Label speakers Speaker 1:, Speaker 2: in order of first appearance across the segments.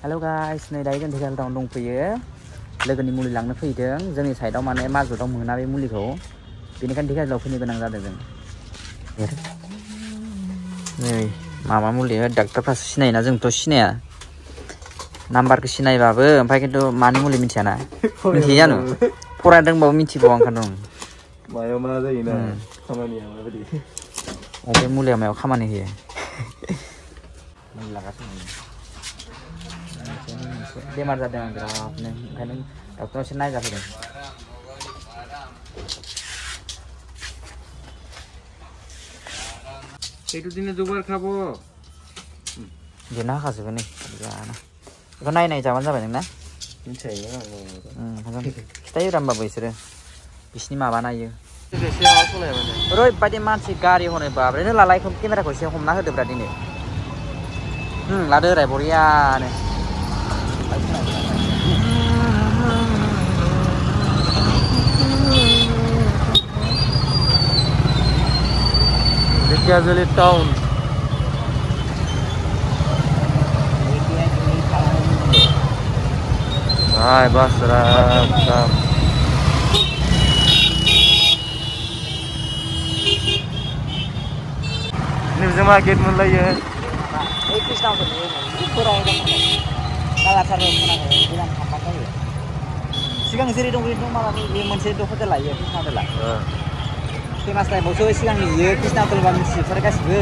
Speaker 1: hello guys नै दायो जों धेकियाजुलियाव दंफैयो लोगोनि मुलि लांनो फैदों जोंनि साइडआव माने माजुटाव मोना बे मुलिखौ बेनिखायनो धेकियाजुलियाव फैनो गोनां जादों जों नै माबा मुलि डाक्टारफ्रासो सिनायोना जोंथ' सिनाया नाम्बारखौ सिनायबाबो ओमफ्राय खिन्थु मानि मुलि मिथियाना मिथियो जानो फरायदोंबाबो मिथिबावा ओंखायनो दं
Speaker 2: मायाव मा जायोना खामानिया माबायदि
Speaker 1: अबे मुलिया मायाव खामानि होयो मुलि लागासिनो बेमार जादों आं बिरादनो ओंखायनो डक्टरनाव एसे नायजाफैदों
Speaker 2: সেইটো দিনে দুবার খাবো
Speaker 1: देना होखाजोबो नै जाना बेखौ नायनाय जाबानो जाबाय नोंना खिथायोरा होमबाबो बिसोरो बिसिनि माबा नायो ओरैबायदि मानसि गारि हनै बाब्रे नों लालाय केमेराखौ एसे हमना होदोब्रा दिनै लादो ओरै बरियानो
Speaker 2: धेकियाजुलि टाउन हाय बस राम निजों मा गेट मोनलायो
Speaker 1: ओइ कृष्णाखौ सिगां जेरै दं ओरैनो माबा बे मोनसे हटेल लायो कृष्णा हटेला फेमास टाइमावसो सिगांनि इयो कृष्णा हटेल बा मिथिजोबथारो गासिबो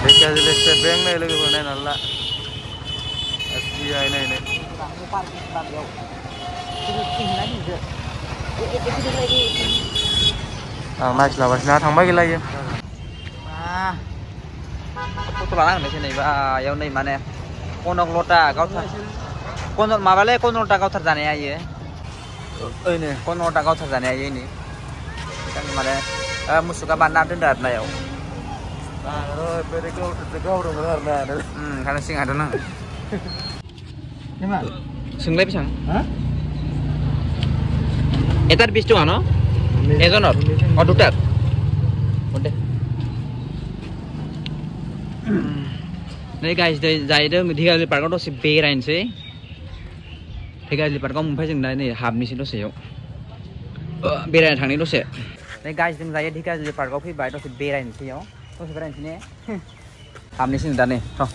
Speaker 2: धेकियाजुलि स्टेट बेंक नाय लोगोफोर नायनानै ला SBI नायनाय आं नायस्लाबासैना थांबाय गैला इयो
Speaker 1: फट' लाना होनोसै नै बायाव नै माने कनकलता गावथार माबालै कनकलता गावथार जानाया इयो ओइनो कनकलता गावथार जानाया इयो नै माने मुसुखा बानायना दोनदो आरो नायाव
Speaker 2: गावदोंमोन आरो ना
Speaker 1: ओंखायनो सिगांथ' नों सोंलाय बेसेबां एटार 20 टका न एजনৰ দুটাৰ दे नै गाइस जाहैदों धेकियाजुलि पार्कआव दसे बेरायनोसै धेकियाजुलि पार्कआव ओमफ्राय जों दा नै हाबनोसै दसेयाव बेरायनो थांनि दसे नै गाइस जों जायो धेकियाजुलि पार्कआव फैबाय दसे बेरायनोसै इयाव दसे बेरायनोसै ने हाबनोसै दा नै थ'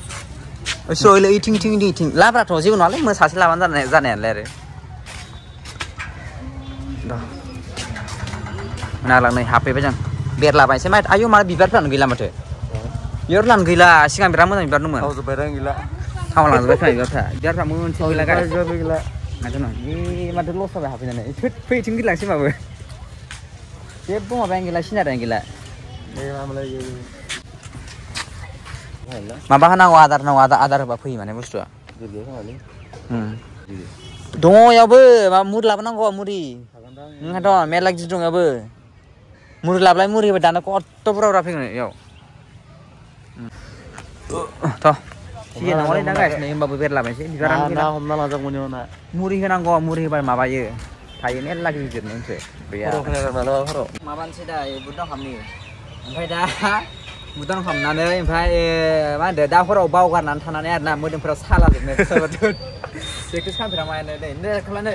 Speaker 1: सोइलै इथिं लाब्राथ' जेबो नङालै सासे लाबानो जानायालाय आरो नालांनै हाबफैबाय जों बेरलाबायनोसै मा आयौ मा बिबारफ्रानो गैला माथो बिबारफ्रानो गैला सिगां बिराद मोजां बिबार दंमोन
Speaker 2: थावजोब्बायदां गैला
Speaker 1: थावलांजोब्बाय बिबारफ्रा मोनसे गैला
Speaker 2: गैला
Speaker 1: माथो नङा माथो लस जाबाय हाबफैनानै फैथिं गिलांसै माबो जेबो माबायानो गैला सिनारियानो गैला माबा होनांगौ आदार होनांगौ आदार होबा फैयो माने बुस्थुआ दङ इयावबो माबा मुरि लाबोनांगौ मुरि ओंखायनोथ' मेरला गिदिर दं इयावबो मुरि लाबलाय मुरि होबाय दाना खथ्थ' बुरजा फैगोन इयाव थ' सिगां नङालै दा गासिनो होमबाबो बेरलाबायनोसै बिबारानो गैला
Speaker 2: हमना लाजागौमोन इयावना
Speaker 1: मुरि होनांगौ मुरि होबाय माबायो थायो मेरला गिदिरनो ओमफ्राय माबानोसै दा बुदां खामनि ओमफ्राय दा बुदां खामनानै ओमफ्राय मा होनदों दा हराव बावगारनानै थानानै आरोना मोदोमफोराव सालाजोबनाय प्रेक्टिस खालामफेरा मायानो नै खालामनो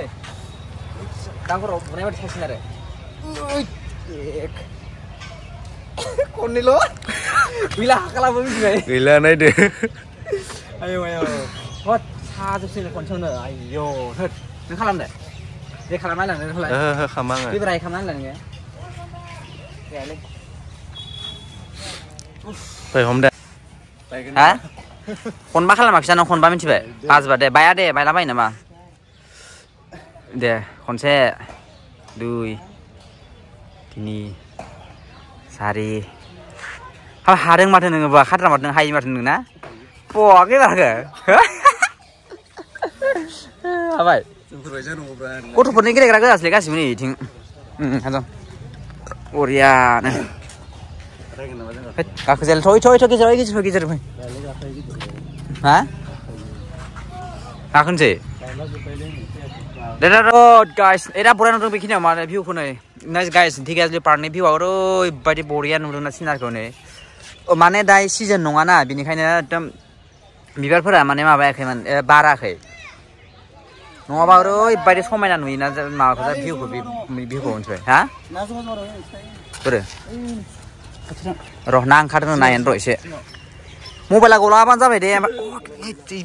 Speaker 1: दा हराव बुनाय बायदि सासिन आरो खननैल' गैला खालामो मिथिबाय
Speaker 2: गैला नायदो
Speaker 1: आयौ हद साजोबसै खनसेयावनो आयौ होद नों खालामदो दे खालामना लांनो होलाय
Speaker 2: खालामा आङो
Speaker 1: बेब्राय खालामना लांनो जायालै
Speaker 2: फै हमदे
Speaker 1: हा खनबा खालामाखिसै नों खनबा मिथिबाय बाजबा दे बाया दे बायलाबायो नामा दे खनसे 2 3 4 हादों माथो नोङो बा खाद्रा माथो नों हायो माथो नोंना पवाखै माखो हाबाय गथ'फोरनि गेलेग्रा गोजासोलै गासिबो नै इथिं बरियानो गाखोजायाल थय गेजेर फै हा गाखोनोसै गाइस एरा बरिया नुदों बेखिनियाव माने भिउखौ नै गाइस धिगाजुलि पार्कनि भिउआ ओरैबायदि बरिया नुदों ना सिनारिखौ नै माने दा सिजन नङाना बेनिखायनो एकदम बिबारफोरा माने माबायाखैमोन बाराखै नङाबा ओरैबायदि समायना नुयोना माबाखौ भिउखौ मिथिबाय हा बोरो र' ना ओंखारदों नायनो र' एसे मबाइला गलाङाबानो जाबाय दे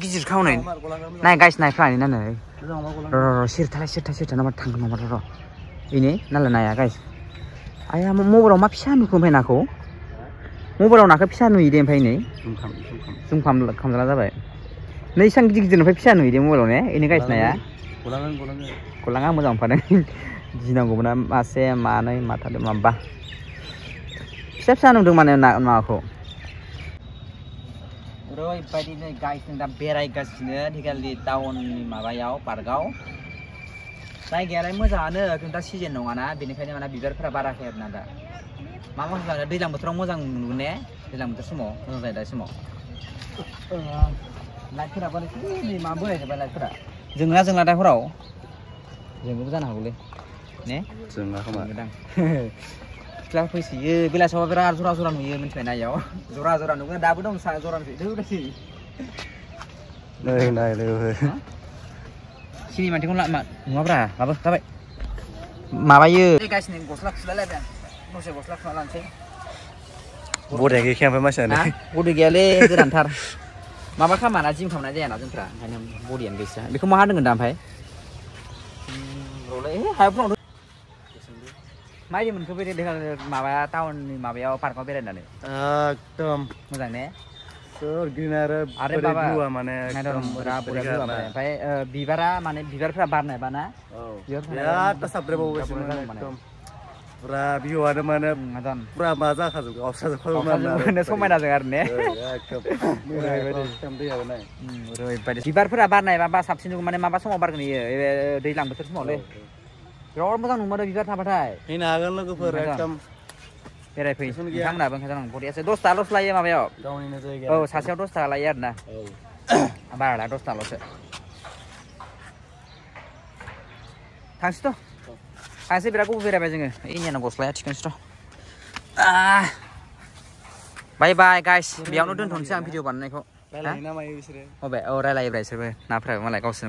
Speaker 1: गिदिर खावनै नाय गाइस नायफ्लानि ना नै र' सिरथा नामा थांगोन नामा र' बेनि नालाय नाया गाइस आया मबाइलाव मा फिसा नुखो ओमफ्राय नाखौ मबाइलाव नाखौ फिसा नुयो दे ओमफ्राय नै जुम खालामजाना जाबाय नै इसां गिदिरनिफ्राय फिसा नुयो दे मबाइलाव ने बेनो गाइस नाया गलाङा मोजां मोनफादों गिनांगौमोन मासे मानै माथाम माबा फिसा नुदों माने माबाखौ ओरैबायदि नै गाइस दा बेरायगासिनो धिगाजुलि टाउननि माबायाव पार्कआव जायगायालाय मोजाङानो खिन्थु दा सिजन नङाना बेनिखायनो माने बिबारफोरा बाराखै आरोना दा मा जानो दैज्लां बोथोराव मोजां नुगोन ने दैज्लां बोथोर समाव मोजां जायो दा समाव लाइटफोराबो मा बोरायजोब्बाय लाइटफोरा जोंना दा हराव जोंबो जानो हागौलै ने
Speaker 2: जोंना खोमा
Speaker 1: सिख्ला फैसोयो बेलासियाव बिराद जरा नुयो मिथिबाय नायाव जरा नुगोन दाबो दं जरा
Speaker 2: नाय
Speaker 1: सिनि मानसिखौ नङाब्रा माबा जाबाय माबायो गासिनि गस्ला खुलायलायबाय दसे गस्ला खुना लानोसै
Speaker 2: बरिया गैखाया ओमफ्राय मानसियानो
Speaker 1: बडि गैयालै गोरानथार माबा खालामाना जिम खालामनाय जायाना जोंफ्रा ओंखायनो बडियानो गैसा बेखौ मा दोनगोन दा ओमफ्राय हायाव मायदि मोनखो बे माबा टाउननि माबायाव पार्कआव बेरायनानै
Speaker 2: एकदम
Speaker 1: मोजां ने
Speaker 2: ग्रिन आरो भिउआ माने
Speaker 1: ओमफ्राय बिबारा माने बिबारफ्रा बारनाय बा ना
Speaker 2: बिराद साबद्रायबावबायसो एकदम पुरा भिउआनो माने पुरा मा जाखाजोबो गावस्राजोबखाजोबो
Speaker 1: समायनाजों आरो ने ओरैबायदि बिबारफोरा बारनाय बा साबसिन माने माबा समाव बारगोन इयो दैज्लां बोथोर समावलै बिराद मोजां नुमारो बिबार थाबाथाय
Speaker 2: फैनो हागोन लोगोफोर एकदम
Speaker 1: बेरायफै नोंथांमोनाबो ओंखायनो बरियासो 10 थाखाल'सो लायो माबायाव
Speaker 2: गावनिनो जायगा
Speaker 1: औ सासेयाव 10 थाखा लायो आरोना बारा लाया 10 थाखाल'सो थांसै बिराद गोबाव बेरायबाय जोङो इनियानो गस्लाया थिखोनोसैथ' बाय बाय गाइस बेयावनो दोनथ'नोसै आं भिडिअ बानायनायखौ
Speaker 2: रायलायो ना मायो बिसोरो
Speaker 1: औ रायलायोब्रा बिसोरबो नाफोराबो मालाय गावसोर